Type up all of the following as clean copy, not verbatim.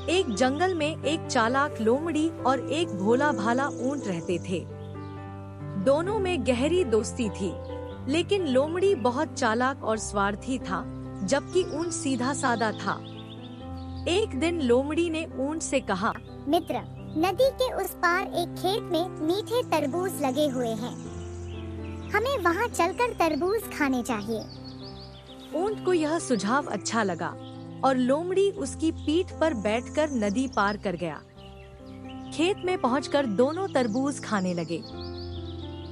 एक जंगल में एक चालाक लोमड़ी और एक भोला भाला ऊंट रहते थे। दोनों में गहरी दोस्ती थी, लेकिन लोमड़ी बहुत चालाक और स्वार्थी था, जबकि ऊंट सीधा सादा था। एक दिन लोमड़ी ने ऊंट से कहा, मित्र, नदी के उस पार एक खेत में मीठे तरबूज लगे हुए हैं। हमें वहाँ चलकर तरबूज खाने चाहिए। ऊंट को यह सुझाव अच्छा लगा और लोमड़ी उसकी पीठ पर बैठकर नदी पार कर गया। खेत में पहुंचकर दोनों तरबूज खाने लगे।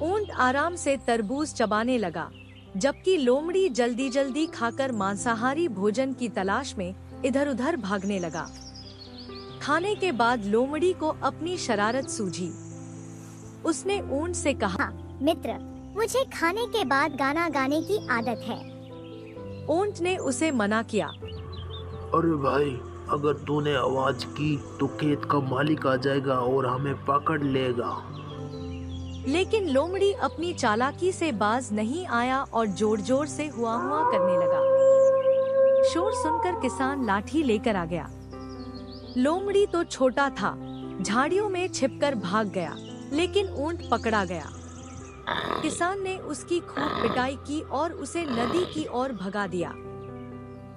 ऊंट आराम से तरबूज चबाने लगा, जबकि लोमड़ी जल्दी जल्दी खाकर मांसाहारी भोजन की तलाश में इधर उधर भागने लगा। खाने के बाद लोमड़ी को अपनी शरारत सूझी। उसने ऊंट से कहा, मित्र, मुझे खाने के बाद गाना गाने की आदत है। ऊंट ने उसे मना किया। अरे भाई, अगर तूने आवाज की तो खेत का मालिक आ जाएगा और हमें पकड़ लेगा। लेकिन लोमड़ी अपनी चालाकी से बाज नहीं आया और जोर जोर से हुआ करने लगा। शोर सुनकर किसान लाठी लेकर आ गया। लोमड़ी तो छोटा था, झाड़ियों में छिपकर भाग गया, लेकिन ऊंट पकड़ा गया। किसान ने उसकी खूब पिटाई की और उसे नदी की ओर भगा दिया।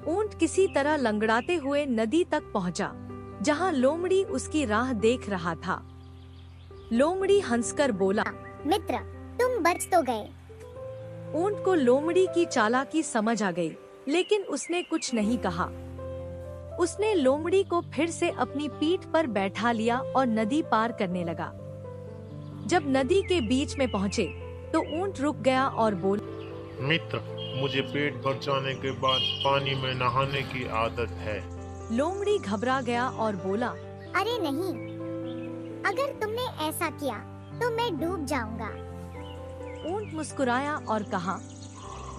ऊंट किसी तरह लंगड़ाते हुए नदी तक पहुंचा, जहां लोमड़ी उसकी राह देख रहा था। लोमड़ी हंसकर बोला, मित्र, तुम बच तो गए। ऊंट को लोमड़ी की चालाकी समझ आ गई, लेकिन उसने कुछ नहीं कहा। उसने लोमड़ी को फिर से अपनी पीठ पर बैठा लिया और नदी पार करने लगा। जब नदी के बीच में पहुँचे तो ऊंट रुक गया और बोला, मित्र, मुझे पेट भर जाने के बाद पानी में नहाने की आदत है। लोमड़ी घबरा गया और बोला, अरे नहीं, अगर तुमने ऐसा किया तो मैं डूब जाऊंगा। ऊंट मुस्कुराया और कहा,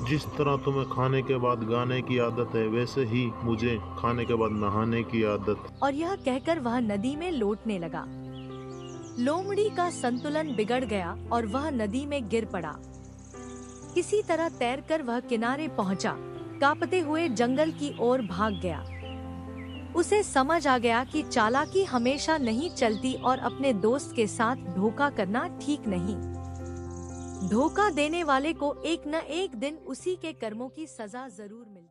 जिस तरह तुम्हें खाने के बाद गाने की आदत है, वैसे ही मुझे खाने के बाद नहाने की आदत। और यह कहकर वह नदी में लौटने लगा। लोमड़ी का संतुलन बिगड़ गया और वह नदी में गिर पड़ा। किसी तरह तैरकर वह किनारे पहुंचा, कांपते हुए जंगल की ओर भाग गया। उसे समझ आ गया कि चालाकी हमेशा नहीं चलती और अपने दोस्त के साथ धोखा करना ठीक नहीं। धोखा देने वाले को एक न एक दिन उसी के कर्मों की सजा जरूर मिलती।